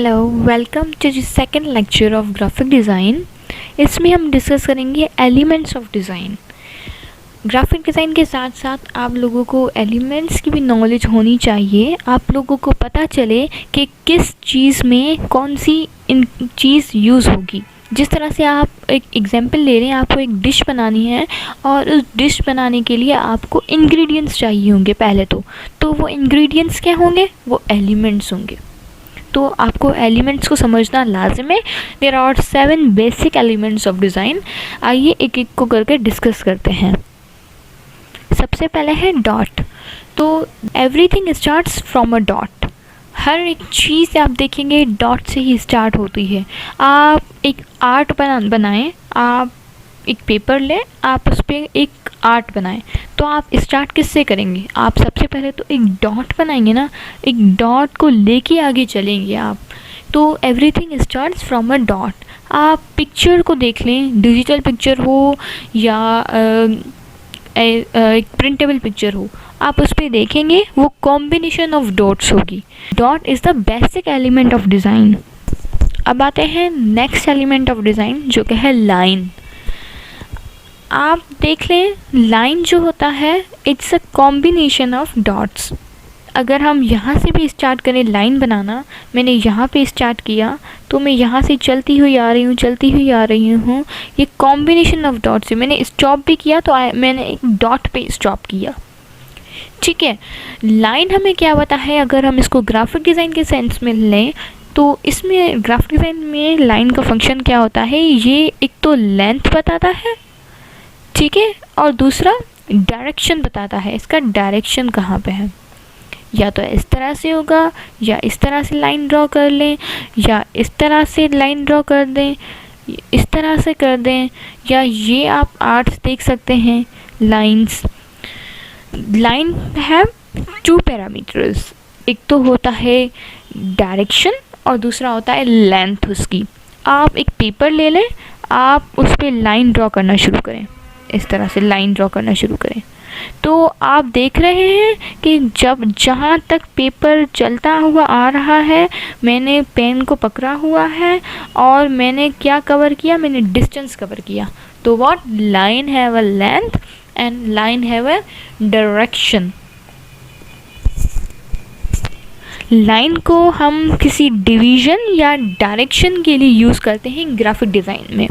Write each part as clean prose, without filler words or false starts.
Hello, welcome to the second lecture of graphic design. इसमें हम discuss करेंगे elements of design. Graphic design के साथ साथ आप लोगों को एलिमेंट्स की भी नॉलेज होनी चाहिए। आप लोगों को पता चले कि किस चीज़ में कौन सी इन चीज़ यूज़ होगी। जिस तरह से आप एक एग्जांपल ले रहे हैं, आपको एक डिश बनानी है और उस डिश बनाने के लिए आपको इंग्रेडिएंट्स चाहिए होंगे। पहले तो वो इंग्रेडिएंट्स क्या होंगे? वो एलिमेंट्स होंगे। तो आपको एलिमेंट्स को समझना लाजिम है। There are 7 basic elements of design. आइए एक एक को करके डिस्कस करते हैं। सबसे पहले है डॉट। तो everything starts from a dot. हर एक चीज़ आप देखेंगे डॉट से ही स्टार्ट होती है। आप एक आर्ट बनाएं, आप एक पेपर लें, आप उस पर एक आर्ट बनाएं, तो आप स्टार्ट किससे करेंगे? आप सबसे पहले तो एक डॉट बनाएंगे ना, एक डॉट को लेके आगे चलेंगे आप। तो everything starts from a dot. आप पिक्चर को देख लें, डिजिटल पिक्चर हो या एक प्रिंटेबल पिक्चर हो, आप उस पर देखेंगे वो कॉम्बिनेशन ऑफ डॉट्स होगी। Dot is the basic element of design. अब आते हैं नेक्स्ट एलिमेंट ऑफ डिज़ाइन जो कि है लाइन। आप देख लें, लाइन जो होता है it's a combination of dots. अगर हम यहाँ से भी स्टार्ट करें लाइन बनाना, मैंने यहाँ पे स्टार्ट किया तो मैं यहाँ से चलती हुई आ रही हूँ, ये कॉम्बिनेशन ऑफ डॉट्स है। मैंने स्टॉप भी किया तो मैंने एक डॉट पे स्टॉप किया। ठीक है, लाइन हमें क्या पता है? अगर हम इसको ग्राफिक डिज़ाइन के सेंस में लें तो इसमें ग्राफिक डिज़ाइन में लाइन का फंक्शन क्या होता है? ये एक तो लेंथ बताता है, ठीक है, और दूसरा डायरेक्शन बताता है। इसका डायरेक्शन कहाँ पे है? या तो इस तरह से होगा, या इस तरह से लाइन ड्रॉ कर लें, या इस तरह से लाइन ड्रॉ कर दें, इस तरह से कर दें, या ये आप आर्ट्स देख सकते हैं। लाइंस, लाइन है 2 पैरामीटर्स। एक तो होता है डायरेक्शन और दूसरा होता है लेंथ उसकी। आप एक पेपर ले लें, आप उस पर लाइन ड्रॉ करना शुरू करें, इस तरह से लाइन ड्रॉ करना शुरू करें, तो आप देख रहे हैं कि जब जहाँ तक पेपर चलता हुआ आ रहा है, मैंने पेन को पकड़ा हुआ है और मैंने क्या कवर किया? मैंने डिस्टेंस कवर किया। तो what? Line have a length and line have a direction. Line को हम किसी डिवीज़न या डायरेक्शन के लिए यूज़ करते हैं ग्राफिक डिज़ाइन में।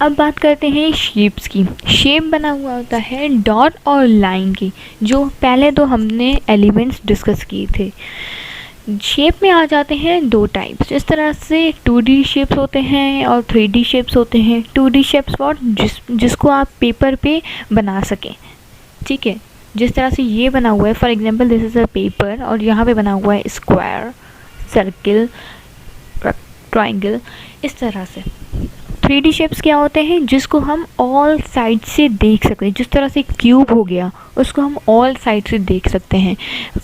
अब बात करते हैं शेप्स की। शेप बना हुआ होता है डॉट और लाइन की, जो पहले तो हमने एलिमेंट्स डिस्कस किए थे। शेप में आ जाते हैं 2 टाइप्स। इस तरह से 2D शेप्स होते हैं और 3D शेप्स होते हैं। 2D शेप्स और जिसको आप पेपर पे बना सकें, ठीक है। जिस तरह से ये बना हुआ है, for example this is a paper और यहाँ पे बना हुआ है स्क्वायर, सर्किल, ट्रायंगल, इस तरह से। 3D शेप्स क्या होते हैं? जिसको हम ऑल साइड से देख सकते हैं। जिस तरह से क्यूब हो गया, उसको हम ऑल साइड से देख सकते हैं।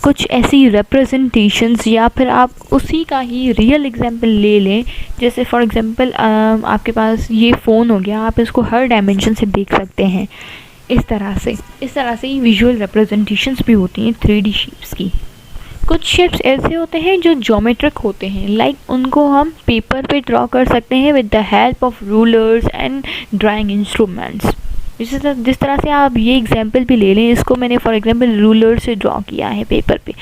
कुछ ऐसी रिप्रेजेंटेशंस, या फिर आप उसी का ही रियल एग्जांपल ले लें। जैसे फॉर एग्जांपल आपके पास ये फ़ोन हो गया, आप इसको हर डायमेंशन से देख सकते हैं। इस तरह से ही विजुअल रिप्रेजेंटेशंस भी होती हैं 3D शेप्स की। कुछ शेप्स ऐसे होते हैं जो ज्योमेट्रिक होते हैं, लाइक उनको हम पेपर पे ड्रॉ कर सकते हैं with the help of rulers and drawing instruments. जिस तरह से आप ये एग्जांपल भी ले लें, इसको मैंने फॉर एग्जांपल रूलर से ड्रॉ किया है पेपर पे।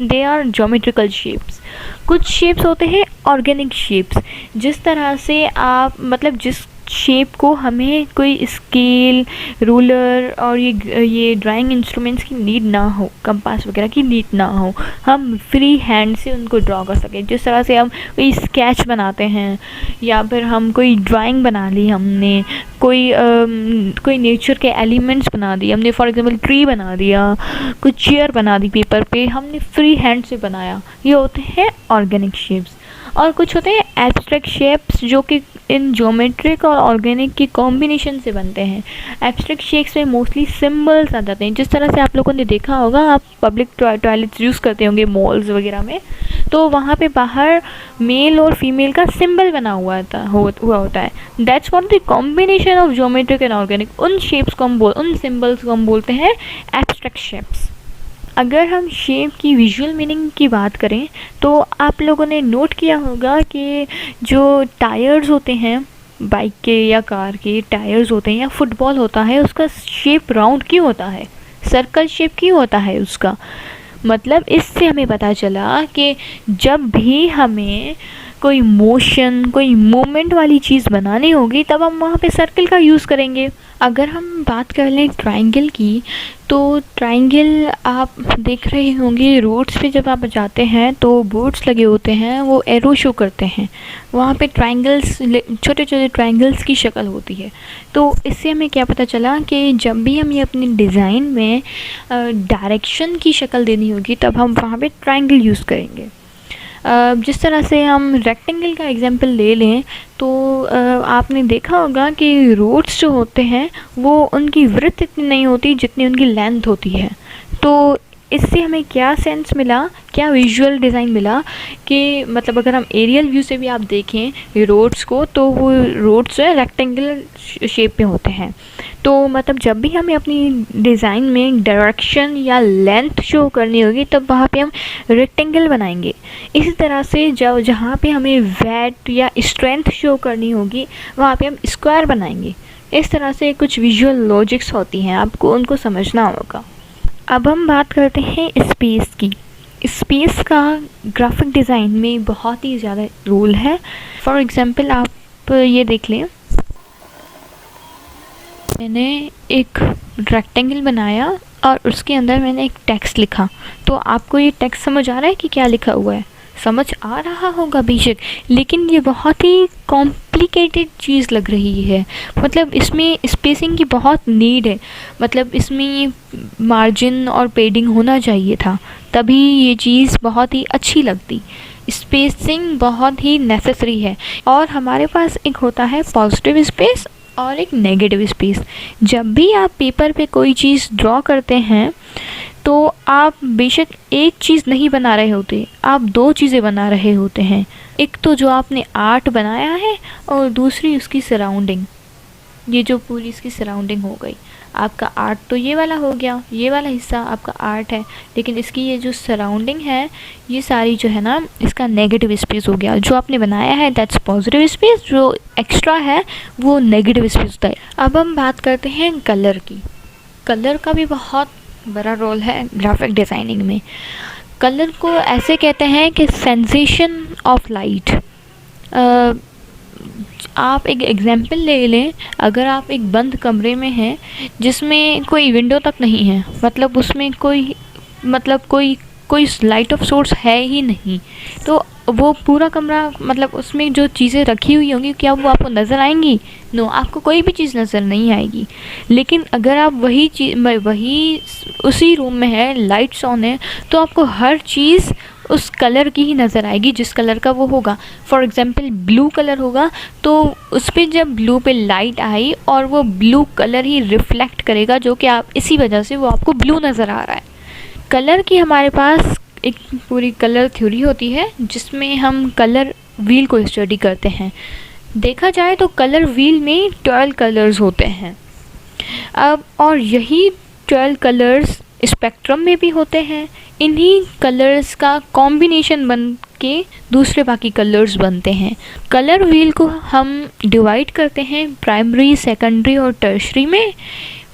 They are geometrical shapes. कुछ शेप्स होते हैं ऑर्गेनिक शेप्स। जिस तरह से आप मतलब जिस शेप को हमें कोई स्केल, रूलर और ये ड्राइंग इंस्ट्रूमेंट्स की नीड ना हो, कंपास वगैरह की नीड ना हो, हम फ्री हैंड से उनको ड्रॉ कर सकें। जिस तरह से हम कोई स्केच बनाते हैं, या फिर हम कोई ड्राइंग बना ली, हमने कोई नेचर के एलिमेंट्स बना दिए, हमने फॉर एग्जांपल ट्री बना दिया, कुछ चेयर बना दी पेपर पे, हमने फ्री हैंड से बनाया। ये होते हैं ऑर्गेनिक शेप्स। और कुछ होते हैं एब्स्ट्रैक्ट शेप्स, जो कि इन ज्योमेट्रिक और ऑर्गेनिक की कॉम्बिनेशन से बनते हैं। एब्स्ट्रैक्ट शेप्स में मोस्टली सिंबल्स आ जाते हैं। जिस तरह से आप लोगों ने देखा होगा, आप पब्लिक टॉयलेट्स यूज़ करते होंगे मॉल्स वगैरह में, तो वहाँ पे बाहर मेल और फीमेल का सिंबल बना हुआ होता है। That's what the combination of geometric and organic. उन शेप्स को उन सिंबल्स को हम बोलते हैं एब्स्ट्रैक्ट शेप्स। अगर हम शेप की विजुअल मीनिंग की बात करें तो आप लोगों ने नोट किया होगा कि जो टायर्स होते हैं बाइक के या कार के टायर्स होते हैं या फुटबॉल होता है, उसका शेप राउंड क्यों होता है, सर्कल शेप क्यों होता है उसका। मतलब इससे हमें पता चला कि जब भी हमें कोई मोशन, कोई मूवमेंट वाली चीज़ बनानी होगी तब हम वहाँ पे सर्कल का यूज़ करेंगे। अगर हम बात कर लें ट्रायंगल की, तो ट्रायंगल आप देख रहे होंगे रोड्स पे जब आप जाते हैं तो बोर्ड्स लगे होते हैं, वो एरो शो करते हैं, वहाँ पे ट्रायंगल्स, छोटे छोटे ट्रायंगल्स की शक्ल होती है। तो इससे हमें क्या पता चला कि जब भी हमें अपने डिज़ाइन में डायरेक्शन की शक्ल देनी होगी तब हम वहाँ पे ट्रायंगल यूज़ करेंगे। जिस तरह से हम रेक्टेंगल का एग्जांपल ले लें तो आपने देखा होगा कि रोड्स जो होते हैं वो उनकी विड्थ इतनी नहीं होती जितनी उनकी लेंथ होती है। तो इससे हमें क्या सेंस मिला, क्या विजुअल डिज़ाइन मिला कि मतलब अगर हम एरियल व्यू से भी आप देखें रोड्स को तो वो रोड्स जो है रेक्टेंगुलर शेप में होते हैं। तो मतलब जब भी हमें अपनी डिज़ाइन में डायरेक्शन या लेंथ शो करनी होगी तब वहाँ पे हम रेक्टेंगल बनाएंगे। इसी तरह से जब जहाँ पे हमें वेट या स्ट्रेंथ शो करनी होगी वहाँ पे हम स्क्वायर बनाएंगे। इस तरह से कुछ विजुअल लॉजिक्स होती हैं, आपको उनको समझना होगा। अब हम बात करते हैं स्पेस की। स्पेस का ग्राफिक डिज़ाइन में बहुत ही ज़्यादा रोल है। फॉर एग्ज़ाम्पल आप ये देख लें, मैंने एक रेक्टेंगल बनाया और उसके अंदर मैंने एक टेक्स्ट लिखा। तो आपको ये टेक्स्ट समझ आ रहा है कि क्या लिखा हुआ है? समझ आ रहा होगा बेशक, लेकिन ये बहुत ही कॉम्प्लिकेटेड चीज़ लग रही है। मतलब इसमें स्पेसिंग की बहुत नीड है, मतलब इसमें मार्जिन और पेडिंग होना चाहिए था, तभी ये चीज़ बहुत ही अच्छी लगती। स्पेसिंग बहुत ही नेसेसरी है। और हमारे पास एक होता है पॉजिटिव स्पेस और एक नेगेटिव स्पेस। जब भी आप पेपर पे कोई चीज़ ड्रॉ करते हैं तो आप बेशक एक चीज़ नहीं बना रहे होते, आप दो चीज़ें बना रहे होते हैं। एक तो जो आपने आर्ट बनाया है और दूसरी उसकी सराउंडिंग। ये जो पूरी इसकी सराउंडिंग हो गई, आपका आर्ट तो ये वाला हो गया, ये वाला हिस्सा आपका आर्ट है, लेकिन इसकी ये जो सराउंडिंग है ये सारी जो है ना, इसका नेगेटिव स्पेस हो गया। जो आपने बनाया है दैट्स पॉजिटिव स्पेस, जो एक्स्ट्रा है वो नेगेटिव स्पेस होता है। अब हम बात करते हैं कलर की। कलर का भी बहुत बड़ा रोल है ग्राफिक डिज़ाइनिंग में। कलर को ऐसे कहते हैं कि सेंसेशन ऑफ लाइट। आप एक एग्जांपल ले लें, अगर आप एक बंद कमरे में हैं जिसमें कोई विंडो तक नहीं है, मतलब उसमें कोई लाइट ऑफ सोर्स है ही नहीं, तो वो पूरा कमरा, मतलब उसमें जो चीज़ें रखी हुई होंगी क्या वो आपको नज़र आएंगी? नो, आपको कोई भी चीज़ नज़र नहीं आएगी। लेकिन अगर आप वही उसी रूम में है, लाइट्स ऑन है, तो आपको हर चीज़ उस कलर की ही नज़र आएगी जिस कलर का वो होगा। फॉर एग्ज़ाम्पल ब्लू कलर होगा तो उस पर जब ब्लू पे लाइट आई और वो ब्लू कलर ही रिफ्लेक्ट करेगा, जो कि आप इसी वजह से वो आपको ब्लू नज़र आ रहा है। कलर की हमारे पास एक पूरी कलर थ्योरी होती है जिसमें हम कलर व्हील को स्टडी करते हैं। देखा जाए तो कलर व्हील में 12 कलर्स होते हैं। अब और यही 12 कलर्स स्पेक्ट्रम में भी होते हैं। इन्हीं कलर्स का कॉम्बिनेशन बन के दूसरे बाकी कलर्स बनते हैं। कलर व्हील को हम डिवाइड करते हैं प्राइमरी, सेकेंडरी और टर्शरी में।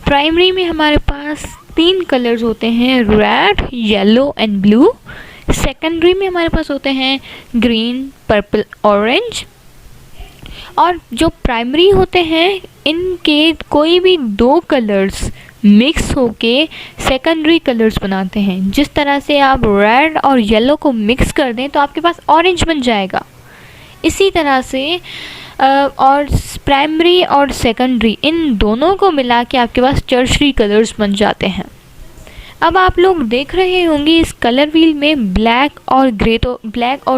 प्राइमरी में हमारे पास 3 कलर्स होते हैं, red, yellow and blue. Secondary में हमारे पास होते हैं ग्रीन, पर्पल, ऑरेंज। और जो प्राइमरी होते हैं इनके कोई भी 2 कलर्स मिक्स होके सेकेंडरी कलर्स बनाते हैं। जिस तरह से आप रेड और येलो को मिक्स कर दें तो आपके पास ऑरेंज बन जाएगा। इसी तरह से और प्राइमरी और सेकेंडरी इन दोनों को मिला के आपके पास टर्शरी कलर्स बन जाते हैं। अब आप लोग देख रहे होंगे इस कलर व्हील में ब्लैक और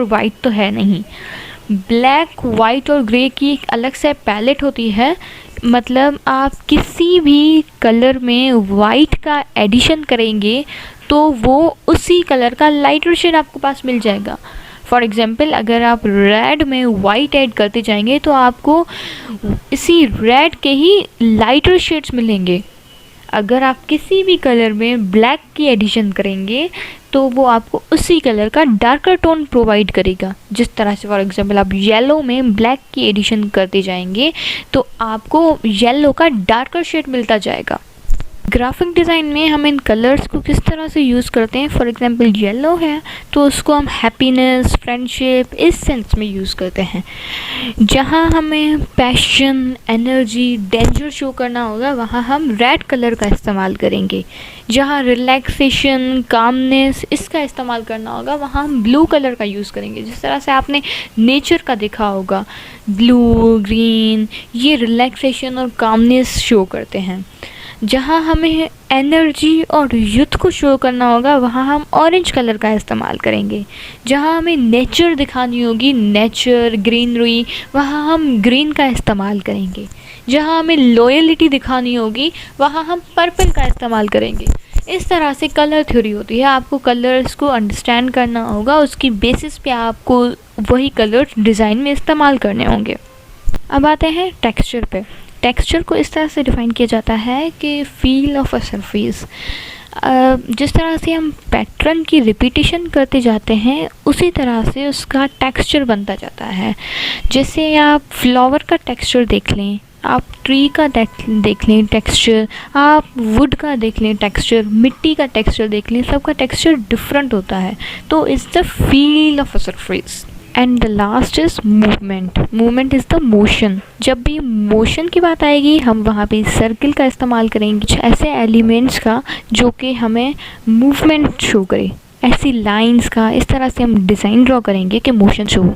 वाइट तो है नहीं। ब्लैक, वाइट और ग्रे की एक अलग से पैलेट होती है। मतलब आप किसी भी कलर में वाइट का एडिशन करेंगे तो वो उसी कलर का लाइटर शेड आपके पास मिल जाएगा। फॉर एग्ज़ाम्पल अगर आप रेड में वाइट ऐड करते जाएंगे तो आपको इसी रेड के ही लाइटर शेड्स मिलेंगे। अगर आप किसी भी कलर में ब्लैक की एडिशन करेंगे तो वो आपको उसी कलर का डार्कर टोन प्रोवाइड करेगा। जिस तरह से फॉर एग्जांपल आप येलो में ब्लैक की एडिशन करते जाएंगे तो आपको येलो का डार्कर शेड मिलता जाएगा। ग्राफिक डिज़ाइन में हम इन कलर्स को किस तरह से यूज़ करते हैं, फॉर एग्जांपल येलो है तो उसको हम हैप्पीनेस, फ्रेंडशिप इस सेंस में यूज़ करते हैं। जहाँ हमें पैशन, एनर्जी, डेंजर शो करना होगा वहाँ हम रेड कलर का इस्तेमाल करेंगे। जहाँ रिलैक्सेशन, कामनेस इसका इस्तेमाल करना होगा वहाँ हम ब्लू कलर का यूज़ करेंगे। जिस तरह से आपने नेचर का देखा होगा, ब्लू, ग्रीन ये रिलैक्सेशन और कामनेस शो करते हैं। जहाँ हमें एनर्जी और यूथ को शो करना होगा वहाँ हम ऑरेंज कलर का इस्तेमाल करेंगे। जहाँ हमें नेचर दिखानी होगी, नेचर, ग्रीनरी, वहाँ हम ग्रीन का इस्तेमाल करेंगे। जहाँ हमें लॉयल्टी दिखानी होगी वहाँ हम पर्पल का इस्तेमाल करेंगे। इस तरह से कलर थ्योरी होती है। आपको कलर्स को अंडरस्टैंड करना होगा, उसकी बेसिस पे आपको वही कलर डिज़ाइन में इस्तेमाल करने होंगे। अब आते हैं टेक्सचर पे। टेक्सचर को इस तरह से डिफ़ाइन किया जाता है कि फील ऑफ अ सरफेस। जिस तरह से हम पैटर्न की रिपीटिशन करते जाते हैं उसी तरह से उसका टेक्सचर बनता जाता है। जैसे आप फ्लावर का टेक्सचर देख लें, आप ट्री का देख लें टेक्सचर, आप वुड का देख लें टेक्सचर, मिट्टी का टेक्सचर देख लें, सबका टेक्सचर डिफरेंट होता है। तो it's the feel of a surface. And the last is movement. Movement is the motion. जब भी मोशन की बात आएगी हम वहाँ पे सर्किल का इस्तेमाल करेंगे, कुछ ऐसे एलिमेंट्स का जो कि हमें मूवमेंट शो करे, ऐसी लाइंस का। इस तरह से हम डिज़ाइन ड्रॉ करेंगे कि मोशन शो हो।